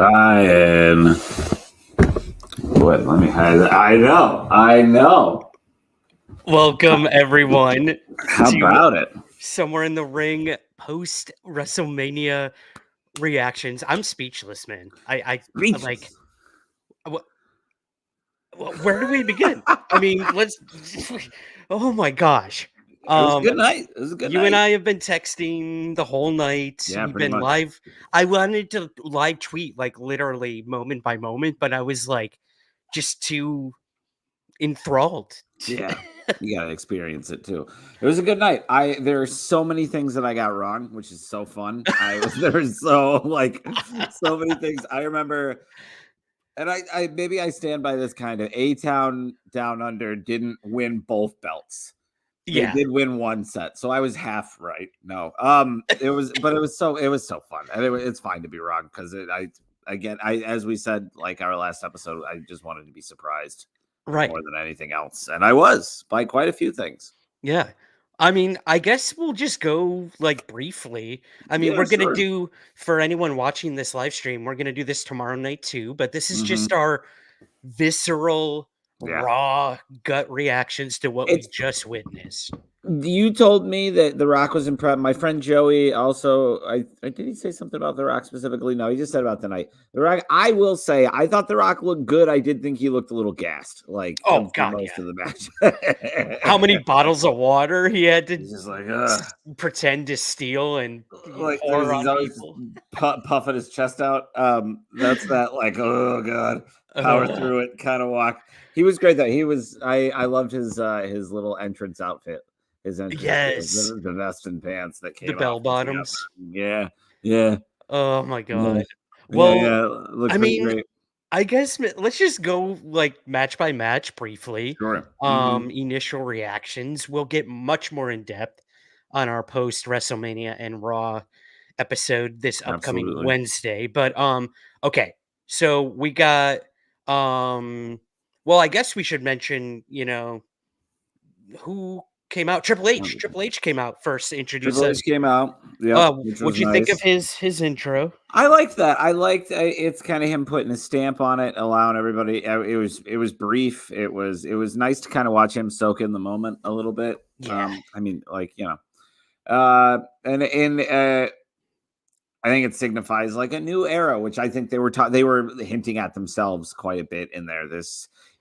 Ryan. What? Let me hide that. I know. Welcome, everyone. How about it? Somewhere in the Ring post WrestleMania reactions. I'm speechless, man. I like. Where do we begin? I mean, let's. Oh my gosh. It was a good night. You and I have been texting the whole night. Yeah, We've pretty been much. live. I wanted to live tweet like literally moment by moment, but I was like just too enthralled. Yeah, you gotta experience it too. It was a good night. There are so many things that I got wrong, which is so fun. There's so many things I remember. And I maybe I stand by this kind of A-Town Down Under didn't win both belts. They did win one set, so I was half right. No, it was so fun, and it's fine to be wrong because as we said, like our last episode, I just wanted to be surprised, Right. more than anything else, and I was by quite a few things. Yeah. I mean, I guess we'll just go like briefly. I mean, Yeah, we're going to sure. do for anyone watching this live stream, we're going to do this tomorrow night too, but this is just Mhm. our visceral, Yeah. raw gut reactions to what we just witnessed. You told me that The Rock was impressed. My friend Joey also. Did he say something about The Rock specifically? No, he just said about the night. The Rock. I will say, I thought The Rock looked good. I did think he looked a little gassed, like Oh for God, most of the match. How many bottles of water he had to He's just like pretend to steal and like pour he's on always people. puffing his chest out. That's that like oh God, power through it kind of walk. He was great though. He was. I loved his little entrance outfit. His entrance, the vest and pants that came, the bell bottoms. Yeah. Oh my God. Yeah. Well, I mean, great. I guess let's just go like match by match briefly. Sure. Initial reactions. We'll get much more in depth on our post WrestleMania and Raw episode this upcoming Wednesday. But okay. So we got well, I guess we should mention, who came out. Triple H came out first to introduce Triple us. H came out. Yeah. What'd you think of his intro? I liked that. I liked it's kind of him putting a stamp on it, allowing everybody. It was brief. It was nice to kind of watch him soak in the moment a little bit. Yeah. I mean, like I think it signifies like a new era, which I think they were hinting at themselves quite a bit in there.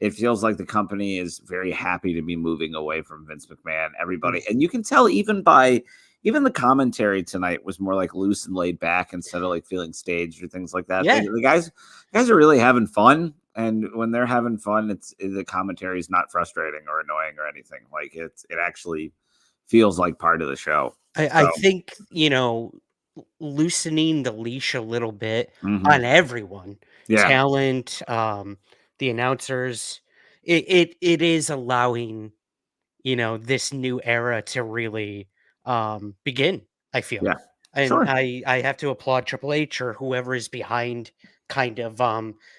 It feels like the company is very happy to be moving away from Vince McMahon. Everybody, and you can tell even the commentary tonight was more like loose and laid back instead of like feeling staged or things like that. Yeah. The guys are really having fun, and when they're having fun, the commentary is not frustrating or annoying or anything. Like it actually feels like part of the show. I think loosening the leash a little bit on everyone, talent, the announcers, it is allowing this new era to really begin, I feel. And I have to applaud Triple H or whoever is behind kind of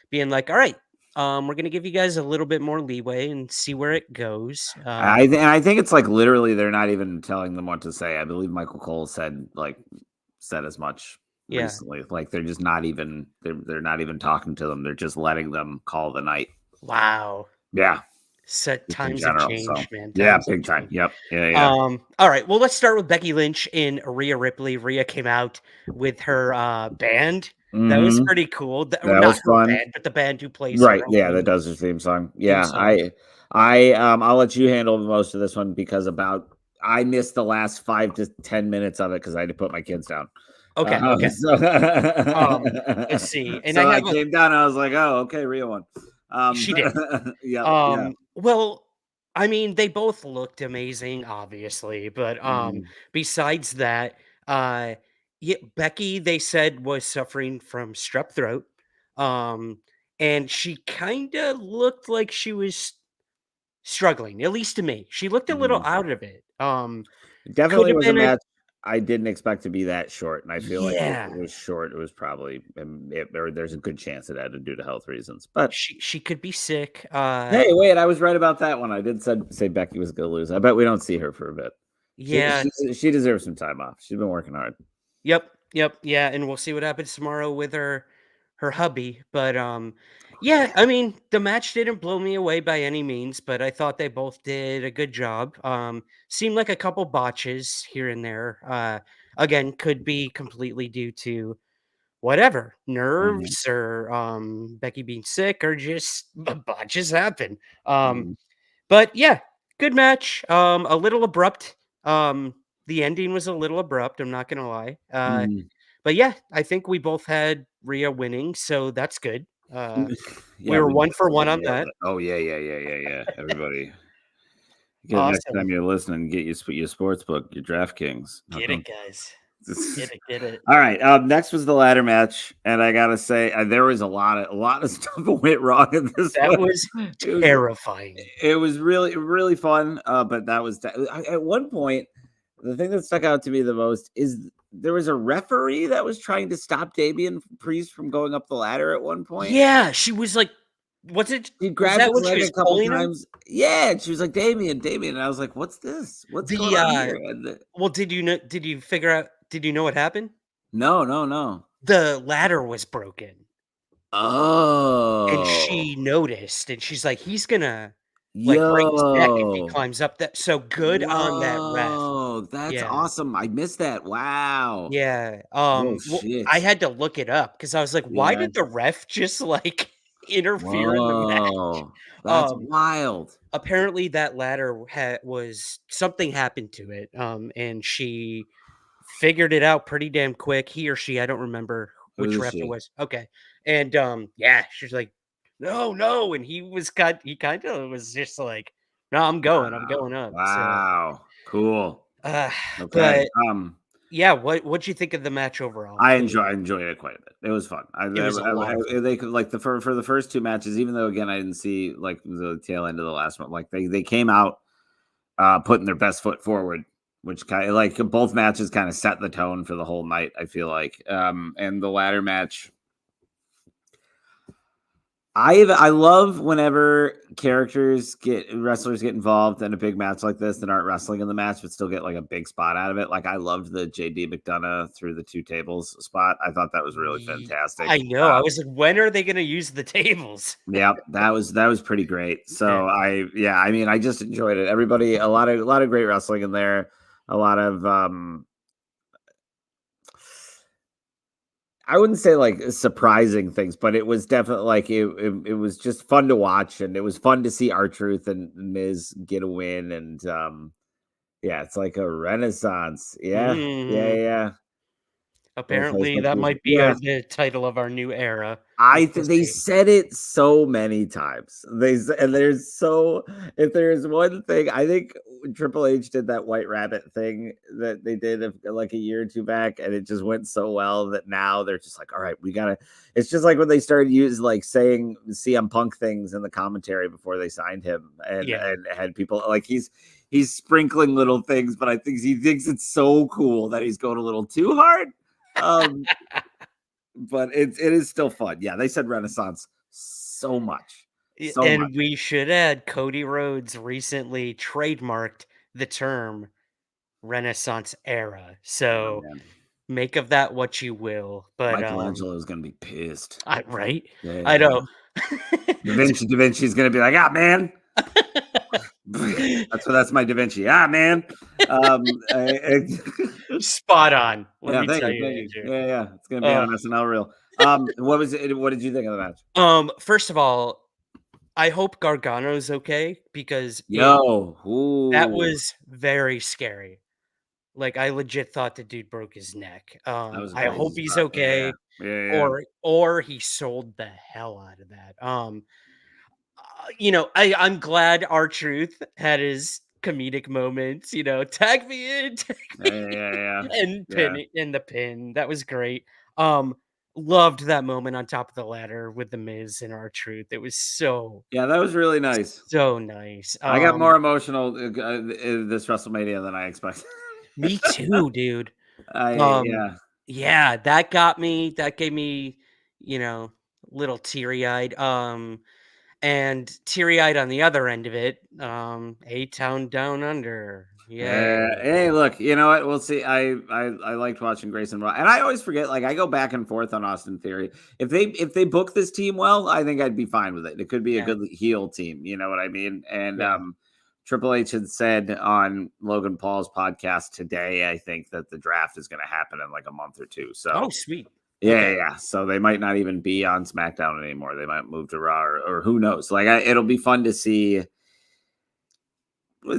being like, all right, we're gonna give you guys a little bit more leeway and see where it goes. I think it's like literally they're not even telling them what to say. I believe Michael Cole said as much recently. Like they're just not even they're not even talking to them. They're just letting them call the night. Wow. Yeah. Set times have changed, man. Yeah, big time. Yep. Yeah. All right. Well, let's start with Becky Lynch and Rhea Ripley. Rhea came out with her band. That was pretty cool. That was fun. Band, but the band who plays right. Yeah, that does her theme song. Yeah, I'll let you handle most of this one because I missed the last 5 to 10 minutes of it because I had to put my kids down. Okay. Let's see. And so I came down and I was like, oh, okay, Rhea won. She did. Yeah. Well, I mean, they both looked amazing, obviously, but besides that, Becky, they said, was suffering from strep throat, and she kind of looked like she was struggling, at least to me. She looked a little out of it. Definitely was a match I didn't expect to be that short, and I feel like if it was short, it was probably there's a good chance it had to do to health reasons. But she could be sick. Hey, wait, I was right about that one. I did say Becky was going to lose. I bet we don't see her for a bit. Yeah, she deserves some time off. She's been working hard. Yep, yeah, and we'll see what happens tomorrow with her her hubby, but, yeah, I mean, the match didn't blow me away by any means, but I thought they both did a good job. Seemed like a couple botches here and there. Again, could be completely due to whatever, Mhm, nerves or, Becky being sick or just botches happen. Um, mhm, but yeah, good match. A little abrupt. The ending was a little abrupt, I'm not gonna lie. mhm. But yeah, I think we both had Rhea winning, so that's good. We Yeah, were we 1 for 1 definitely on nailed that. it. Oh, yeah, yeah, yeah, yeah, yeah. Everybody, get next Awesome. time you're listening, get your sports book, your DraftKings. How Get it, come? guys. Get it, get it. All right. Next was the ladder match, and I gotta say, there was a lot of stuff that went wrong in this That one. was It was terrifying. it was really really fun. But that was at one point, the thing that stuck out to me the most is there was a referee that was trying to stop Damian Priest from going up the ladder at one point. Yeah, she was like He was grabbed that his when she leg was a couple pulling him? times. Yeah, and she was like, "Damien, Damien," and I was like, "What's this? What's going The, on here?" And well, did you figure out did you know what happened? no, no, no. The ladder was broken, and Oh, she noticed, and she's like, "He's gonna, like, break his neck if he yo, climbs up that." So good on that ref. whoa, that's Yeah. awesome. I missed that. Wow. Yeah, Oh well, shit. I had to look it up because I was like, "Why Yeah. did the ref just, like, interfere in the match?" Whoa, that's Um, wild. Apparently that ladder was something happened to it, and she figured it out pretty damn quick. He or she, I don't remember Who which is ref it she? was. Okay, and, yeah, she's like, "No, no," and he kinda was just like, "No, I'm Wow. going up," so, Wow. Cool. uh, Okay. but yeah, what'd you think of the match overall? I enjoyed it quite a bit. It was fun. It was a lot of fun. They could like for the first two matches, even though again I didn't see like the tail end of the last one. Like they came out putting their best foot forward, which kind of like both matches kind of set the tone for the whole night. I feel like, and the ladder match I love whenever wrestlers get involved in a big match like this that aren't wrestling in the match but still get like a big spot out of it. Like I loved the JD McDonough through the two tables spot. I thought that was really Ye fantastic. I know, I was like, "When are they gonna use the tables?" Yeah, that was pretty great. Yeah. So I mean I just enjoyed it. Everybody a lot of great wrestling in there. A lot of I wouldn't say like surprising things, but it was definitely like it was just fun to watch, and it was fun to see R-Truth and Miz get a win, and yeah, it's like a renaissance. Yeah, yeah, Mhm. yeah. Both ways, Apparently, like that might be yeah. the title of our new era. We will They see. said it so many times. And there's so if there's one thing, I think Triple H did that White Rabbit thing that they did like a year or two back, and it just went so well that now they're just like, all right, we gotta. It's just like when they started using like saying CM Punk things in the commentary before they signed him, Yeah. and had people like he's sprinkling little things, but I think he thinks it's so cool that he's going a little too hard. Um, but it is still fun. Yeah, they said Renaissance so much, so much. And we should add Cody Rhodes recently trademarked the term Renaissance era. Oh So, man, make of that what you will, but, Michelangelo is gonna be pissed. I right? I Yeah, know. Da Vinci's gonna be like, ah, man. That's my Da Vinci. Ah, man. Spot on, let Yeah, me tell you, thank you. Andrew. Yeah, yeah, it's gonna be on Uh, an SNL reel. What was it? What did you think of the match? First of all, I hope Gargano's okay because it Yo, that ooh, was very scary. Like, I legit thought the dude broke his neck. that was a I hope crazy he's spot. Yeah, okay, yeah, yeah. or he sold the hell out of that. I'm glad R-Truth had his comedic moments, "Tag me in, tag Yeah, me yeah, yeah, in," yeah. and Yeah. the pin, that was great. Um, Loved that moment on top of the ladder with The Miz and R-Truth. It was Yeah, that was really nice. so nice. I got more emotional this WrestleMania than I expected. Me too, dude. Um, Yeah, yeah, that gave me, you know, little teary-eyed, and teary-eyed on the other end of it, A-Town Down Under, Hey, look, you know what? We'll see. I liked watching Grayson Waller, and I always forget. Like I go back and forth on Austin Theory. If they book this team well, I think I'd be fine with it. It could be a good heel team. You know what I mean? And Triple H had said on Logan Paul's podcast today, I think that the draft is going to happen in like a month or two. So, sweet. Yeah. So they might not even be on SmackDown anymore. They might move to Raw, or who knows? Like it'll be fun to see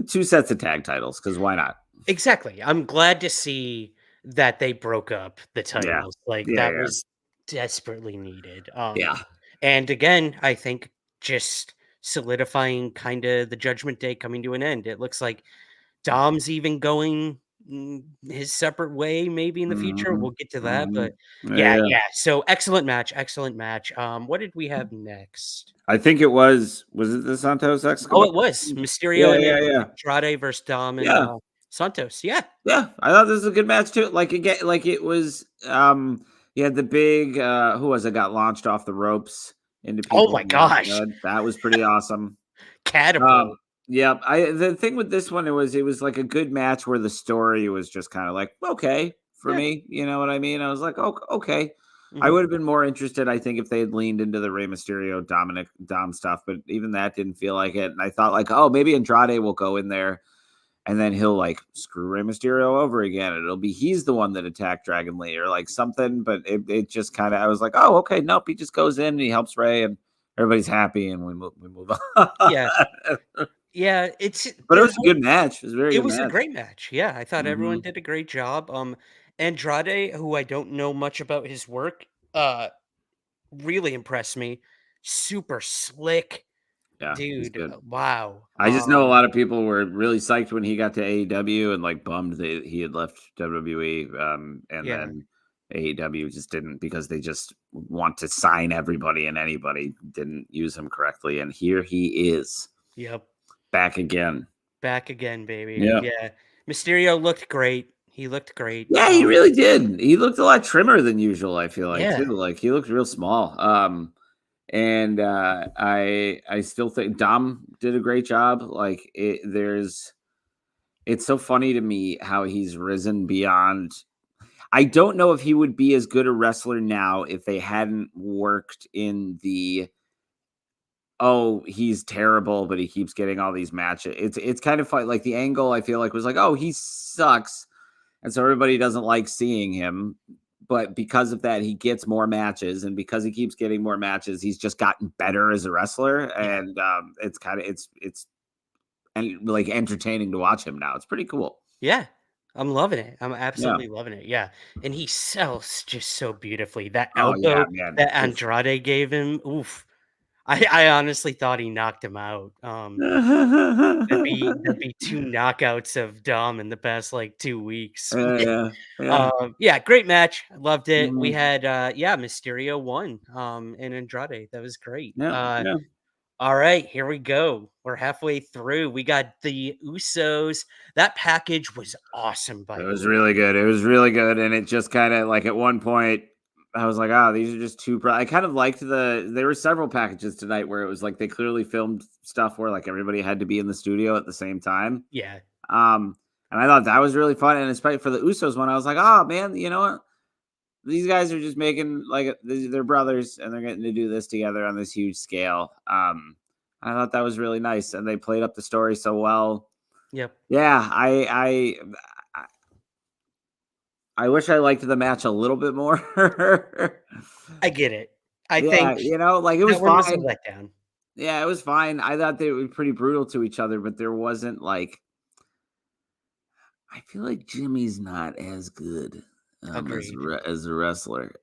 2 sets of tag titles, because why not? Exactly. I'm glad to see that they broke up the titles. That was desperately needed. And again, I think just solidifying kind of the Judgment Day coming to an end. It looks like Dom's even going his separate way, maybe in the future. We'll get to that, but yeah. So excellent match, excellent match. What did we have next? I think it was it the Santos Oh, it was Mysterio and Andrade versus Dom and Santos. Yeah, I thought this was a good match too. Like again, like it was. You had the big who was it got launched off the ropes into people. Oh my gosh, that was pretty awesome. Catapult. Yeah, the thing with this one, it was like a good match where the story was just kind of like okay for me. You know what I mean? I was like, oh, okay. I would have been more interested, I think, if they had leaned into the Rey Mysterio Dom stuff, but even that didn't feel like it. And I thought like, oh, maybe Andrade will go in there and then he'll like screw Rey Mysterio over again. And it'll be he's the one that attacked Dragon Lee or like something. But it just kind of, I was like, oh, okay, nope. He just goes in and he helps Rey and everybody's happy and we move on. Yeah, but it was a good match. It was a great match. Yeah, I thought everyone did a great job. Andrade, who I don't know much about his work, really impressed me. Super slick. Yeah, dude. Wow. I just know a lot of people were really psyched when he got to AEW and like bummed that he had left WWE. And then AEW just didn't, because they just want to sign everybody and anybody, didn't use him correctly. And here he is. Yep. Back again, baby. Yeah. Mysterio looked great. He looked great. Yeah, he really did. He looked a lot trimmer than usual, I feel like, too. Like he looked real small. And I still think Dom did a great job. Like it's so funny to me how he's risen beyond. I don't know if he would be as good a wrestler now if they hadn't worked in the, oh, he's terrible, but he keeps getting all these matches. It's kind of fun. Like the angle I feel like was like, oh, he sucks. And so everybody doesn't like seeing him. But because of that, he gets more matches. And because he keeps getting more matches, he's just gotten better as a wrestler. And it's kind of, it's like entertaining to watch him now. It's pretty cool. Yeah. I'm loving it. I'm absolutely loving it. Yeah. And he sells just so beautifully. That elbow that Andrade gave him. Oof. I honestly thought he knocked him out. There'd be 2 knockouts of Dom in the past like 2 weeks. Great match. I loved it. We had Mysterio won and Andrade. That was great. All right, here we go. We're halfway through. We got the Usos. That package was awesome. It was really good. It was really good. And it just kind of like at one point, I was like, oh, these are just too. I kind of liked there were several packages tonight where it was like they clearly filmed stuff where like everybody had to be in the studio at the same time. Yeah. And I thought that was really fun. And especially for the Usos one, I was like, oh man, you know what? These guys are just making like they're brothers and they're getting to do this together on this huge scale. I thought that was really nice. And they played up the story so well. Yep. Yeah. I wish I liked the match a little bit more. I get it. I think you know, like it was fine. Letdown. Yeah, it was fine. I thought they were pretty brutal to each other, but there wasn't like. I feel like Jimmy's not as good as a wrestler.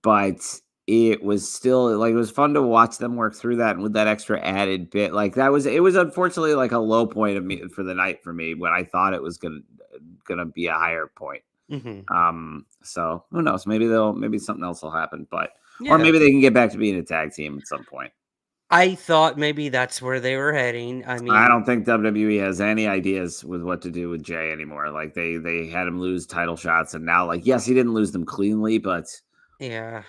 But it was still like it was fun to watch them work through that, and with that extra added bit, like it was unfortunately like a low point of me for the night for me when I thought it was gonna be a higher point. So who knows? Maybe something else will happen, or maybe they can get back to being a tag team at some point. I thought maybe that's where they were heading. I mean, I don't think WWE has any ideas with what to do with Jay anymore. Like they had him lose title shots, and now like yes, he didn't lose them cleanly, but yeah,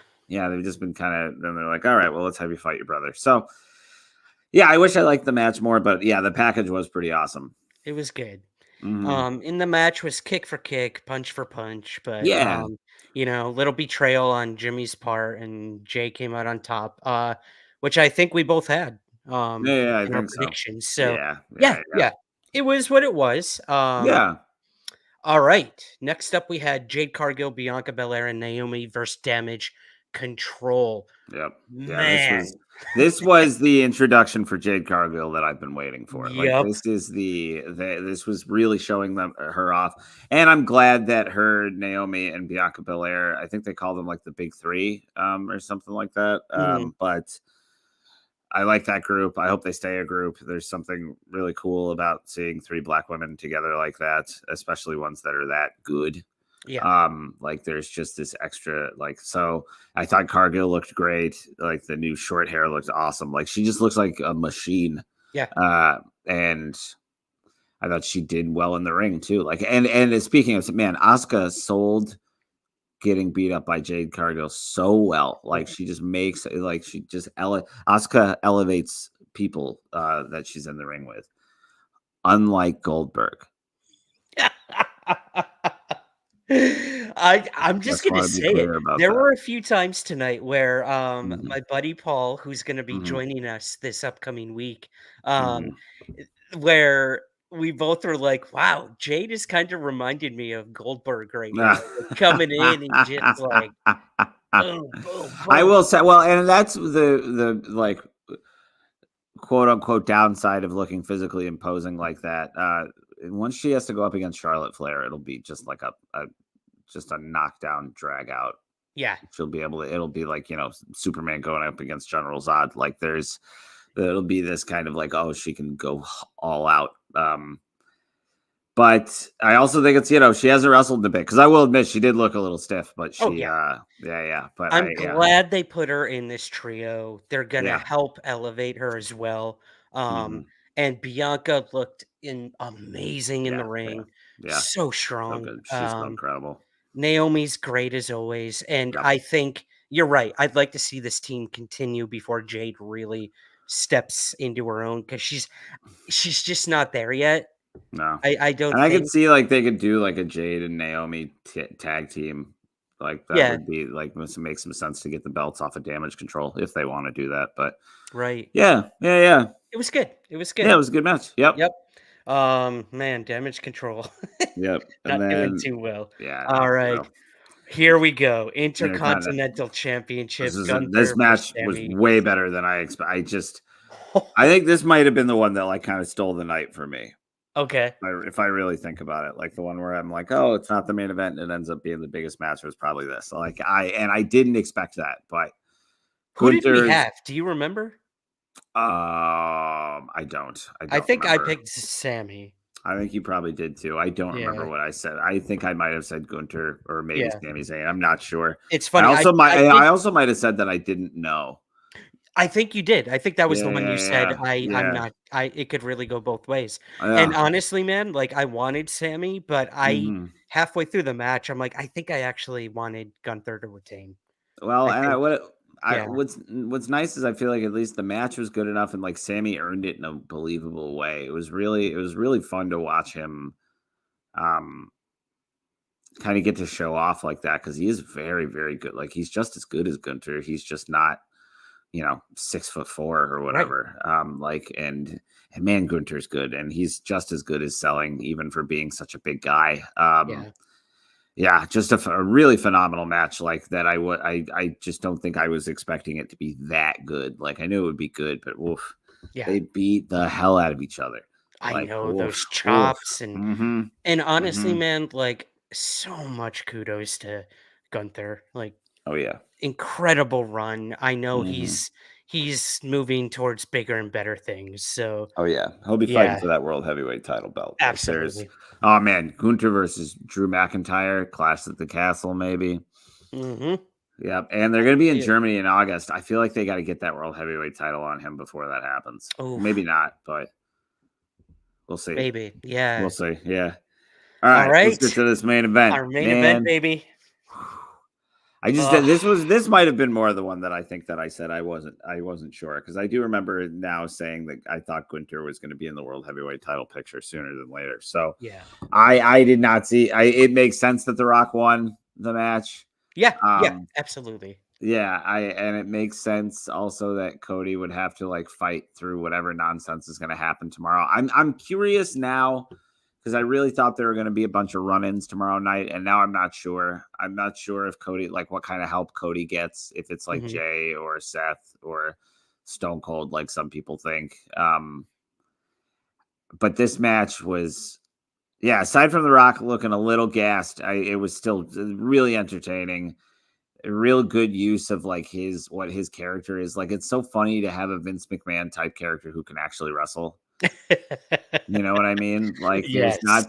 they've just been kind of. Then they're like, all right, well, let's have you fight your brother. So Yeah, I wish I liked the match more, but yeah, the package was pretty awesome. It was good. Mhm. In the match was kick for kick, punch for punch, but, Yeah. little betrayal on Jimmy's part, and Jay came out on top, which I think we both had, Yeah, yeah, I in our think so. predictions. So, Yeah, yeah, yeah, yeah. yeah, it was what it was. Yeah. All right. Next up, we had Jade Cargill, Bianca Belair, and Naomi versus Damage Control. Yep. Yeah, Man. this was the introduction for Jade Cargill that I've been waiting for. Like Yep. this is this was really showing them her off. And I'm glad that her, Naomi and Bianca Belair, I think they call them like the big three, or something like that. Mhm. But I like that group. I hope they stay a group. There's something really cool about seeing three black women together like that, especially ones that are that good. Yeah. Like there's just this extra, like, so I thought Cargill looked great. Like the new short hair looked awesome. Like she just looks like a machine. Yeah. And I thought she did well in the ring too. Like, and speaking of, man, Asuka sold getting beat up by Jade Cargill so well. Like Mhm. she just makes, like she just Asuka elevates people that she's in the ring with, unlike Goldberg. I'm just Just gonna want to be say it. clear about There that. were a few times tonight where, Hmm. my buddy Paul, who's gonna be Hmm. joining us this upcoming week, um, Hmm. where we both were like, "Wow, Jade is kind of reminding me of Goldberg right now, like, coming in and just like boom, boom, I boom." will say, well, and that's the like quote unquote downside of looking physically imposing like that. Once she has to go up against Charlotte Flair, it'll be just like a just a knockdown drag out. Yeah, She'll be able to. It'll be like, Superman going up against General Zod. Like it'll be this kind of like, oh, she can go all out. But I also think it's, she hasn't wrestled a bit, because I will admit she did look a little stiff, but oh, she, yeah. yeah. But I'm yeah, glad they put her in this trio. They're gonna yeah. help elevate her as well. Um, Hmm. and Bianca looked amazing in Yeah, the yeah, ring, yeah. so So strong. good. She's so incredible. Naomi's great as always, and Yep. I think you're right. I'd like to see this team continue before Jade really steps into her own, because she's just not there yet. No. I don't And I could think. see like they could do like a Jade and Naomi tag team. Like that Yeah, would be like, must make some sense to get the belts off of Damage Control if they want to do that. But right. yeah, yeah, yeah. It was good. It was Yeah, good. it was a good match. Yep. Yep. Man, Damage Control. Yep. And Not doing then too well. yeah, no. Alright, So here we go. kind of Intercontinental Championship, this Gunther versus match was Sammy. way better than I expect. I think this might have been the one that like kind of stole the night for me. Okay. If I really think about it, like the one where I'm like, oh, it's not the main event, and it ends up being the biggest match, was probably this. Like I didn't expect that, but Who did we Gunther's, have? Do you remember? I I don't think I remember. picked Sammy. I think you probably did too. I don't remember Yeah, what I said. I think I might have said Gunther or maybe yeah. Sami Zayn. I'm not sure. It's funny, I I think also might have said that I didn't know. I think you did. I think that was Yeah, the one you said, yeah, I'm yeah, not it could really go both ways. And yeah. honestly, man, like, I wanted Sammy, but Hmm. halfway through the match, I'm like, I think I actually wanted Gunther to retain. Well, I and think yeah, what's nice is I feel like at least the match was good enough, and like Sammy earned it in a believable way. It was really fun to watch him um kind of get to show off like that, because he is very, very good. Like he's just as good as Gunter. He's just not, 6'4" or right. whatever. And man, Gunter's good, and he's just as good as selling, even for being such a big guy. Yeah, Yeah, just a really phenomenal match like that. I just don't think I was expecting it to be that good. Like I knew it would be good, but woof, yeah. they beat the hell out of each other. I Like know those woof, woof. chops Mm-hmm. and honestly, Mm-hmm. man, like, so much kudos to Gunther. Like, Oh yeah. incredible run. I know Mm-hmm. he's moving towards bigger and better things. So, Oh yeah. He'll be fighting yeah, for that world heavyweight title belt. Like there's, absolutely. oh man, Gunter versus Drew McIntyre, Clash at the Castle, maybe. Mhm. Yep. And they're gonna be in Yeah. Germany in August. I feel like they got to get that world heavyweight title on him before that happens. Maybe Oof, not, but we'll see. maybe. We'll Yeah. see. Yeah. All All right, let's get right. to this main event, Our main event, man. baby. I just this might have been more the one that I think that I said I wasn't sure, because I do remember now saying that I thought Gunther was going to be in the world heavyweight title picture sooner than later. So yeah, I did not see. It makes sense that The Rock won the match. yeah, absolutely. Yeah, and it makes sense also that Cody would have to like fight through whatever nonsense is going to happen tomorrow. I'm curious now, because I really thought there were going to be a bunch of run-ins tomorrow night, and now I'm not sure. I'm not sure if Cody, like what kind of help Cody gets, if it's like Jay or Seth or Stone Cold, like some people think. But this match was, yeah, aside from The Rock looking a little gassed, it was still really entertaining. A real good use of like what his character is. Like, it's so funny to have a Vince McMahon type character who can actually wrestle. You know what I mean? Like, there's not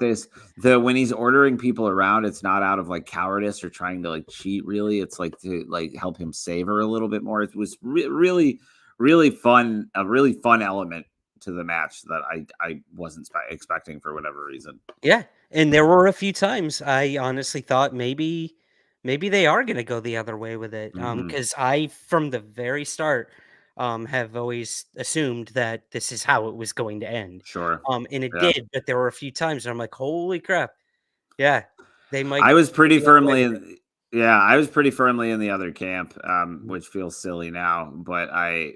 when he's ordering people around, it's not out of like cowardice or trying to like cheat. Really, it's like to like help him savor a little bit more. It was really, really fun. A really fun element to the match that I wasn't expecting for whatever reason. Yeah, and there were a few times I honestly thought maybe they are gonna go the other way with it, because I, from the very start, have always assumed that this is how it was going to end. Sure. And it did, but there were a few times where I'm like, "Holy crap." Yeah, they might I was pretty go the other way firmly with it. I was pretty firmly in the other camp, which feels silly now, but I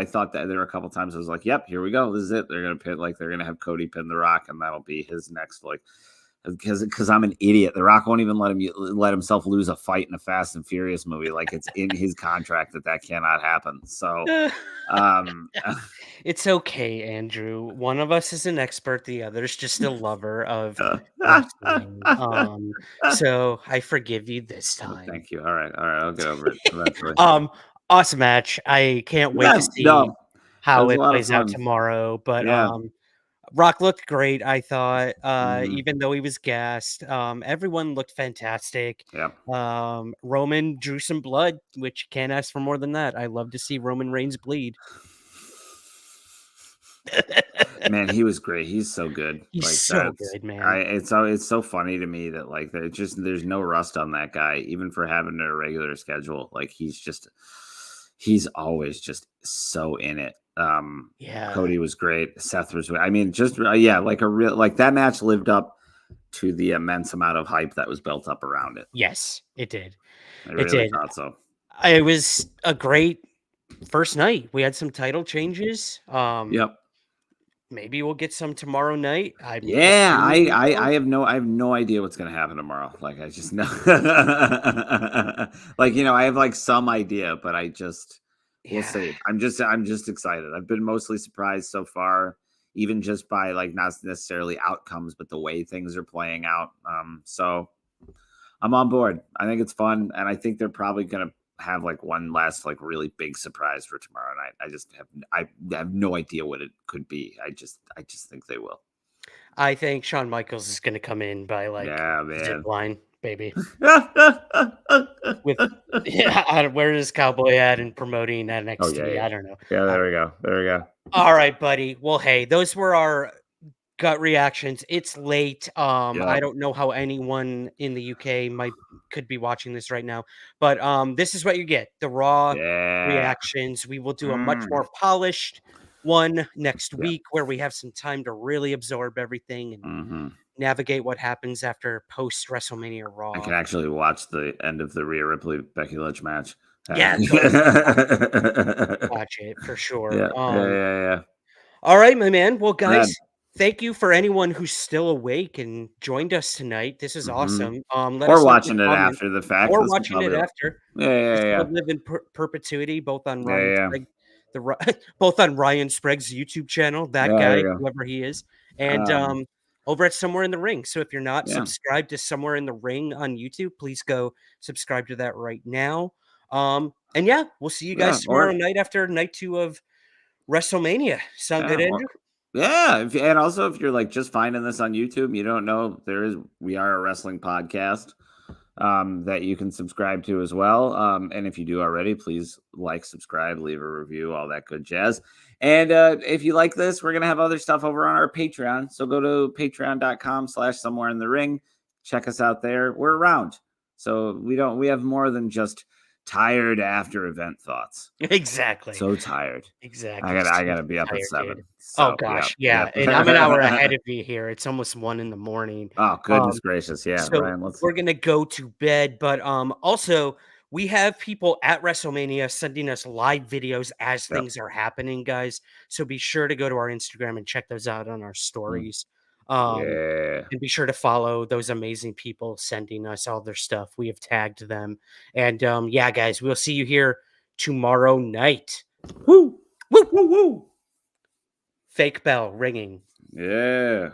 thought that there were a couple times I was like, "Yep, here we go. This is it. They're gonna have Cody pin The Rock, and that'll be his next like." Because I'm an idiot. The Rock won't even let himself lose a fight in a Fast and Furious movie. Like, it's in his contract that cannot happen. So, It's okay, Andrew. One of us is an expert, the other's just a lover of wrestling. So I forgive you this time. thank you. All right, I'll get over it eventually. Awesome match. I can't wait to Yeah, see no, it how was a it lot of plays out fun. tomorrow. But Yeah. Rock looked great, I thought. Mhm. Even though he was gassed, everyone looked fantastic. Yeah. Roman drew some blood, which can't ask for more than that. I love to see Roman Reigns bleed. Man, he was great. He's so good. He's Like, so good, man. it's so funny to me that like there's no rust on that guy, even for having a regular schedule. Like, he's always just so in it. Yeah. Cody was great. Seth was, I mean, just yeah, like a real, like that match lived up to the immense amount of hype that was built up around it. Yes, it did. I It really did. thought so. It was a great first night. We had some title changes. Yep. Maybe we'll get some tomorrow night. I'm Yeah, assuming we will. I have no idea what's gonna happen tomorrow. Like, I just know, like, I have like some idea, but we'll Yeah. see. I'm just excited. I've been mostly surprised so far, even just by like not necessarily outcomes, but the way things are playing out. So I'm on board. I think it's fun, and I think they're probably gonna have like one last like really big surprise for tomorrow night. I have no idea what it could be. I just think they will. I think Shawn Michaels is gonna come in by like Yeah, zip man. line, baby. With yeah, I don't where is Cowboy at in promoting Oh yeah, NXT? yeah. I don't know. Yeah, Uh, there we go. There we go. all right, buddy. Well, hey, those were our gut reactions. It's late. Yeah. I don't know how anyone in the UK could be watching this right now, but this is what you get: the raw Yeah. reactions. We will do a much Mm. more polished one next Yeah. week where we have some time to really absorb everything and Mhm. navigate what happens after post WrestleMania I Raw. can actually watch the end of the Rhea Ripley Becky Lynch match. Yeah, go watch it for sure. Yeah. Yeah, yeah, yeah. All right, my man. Well, Rad. guys, thank you for anyone who's still awake and joined us tonight. This is Mhm. awesome. Let Or us know in the watching it comments after the fact. or This will watching it probably. after. Yeah, yeah, This yeah. will live in perpetuity, both on Yeah, Ryan yeah. Sprague, both on Ryan Sprague's YouTube channel, that Yeah, there guy, you go. whoever he is, and Um, over at Somewhere in the Ring. So if you're not yeah. subscribed to Somewhere in the Ring on YouTube, please go subscribe to that right now. And yeah, we'll see you Yeah. guys tomorrow Or night after night 2 of WrestleMania. Sound yeah, good, Andrew? yeah. And also, if you're like just finding this on YouTube, you don't know we are a wrestling podcast that you can subscribe to as well. And if you do already, please like, subscribe, leave a review, all that good jazz. And if you like this, we're gonna have other stuff over on our Patreon. So go to patreon.com/somewhere in the ring. Check us out there. We're around. So we have more than just tired after event thoughts. Exactly. So tired. Exactly. I Super gotta be up at tired, dude. 7. Oh So gosh, yep. yeah, and I'm an hour ahead of you here. It's almost 1 in the morning. Oh, Um, goodness gracious. Yeah, so Ryan, let's we're gonna go to bed, but also we have people at WrestleMania sending us live videos as yep. things are happening, guys. So be sure to go to our Instagram and check those out on our Mm. stories. Um, Yeah. and be sure to follow those amazing people sending us all their stuff. We have tagged them. And yeah, guys, we'll see you here tomorrow night. Woo! Woo! Woo woo! Fake bell ringing. Yeah.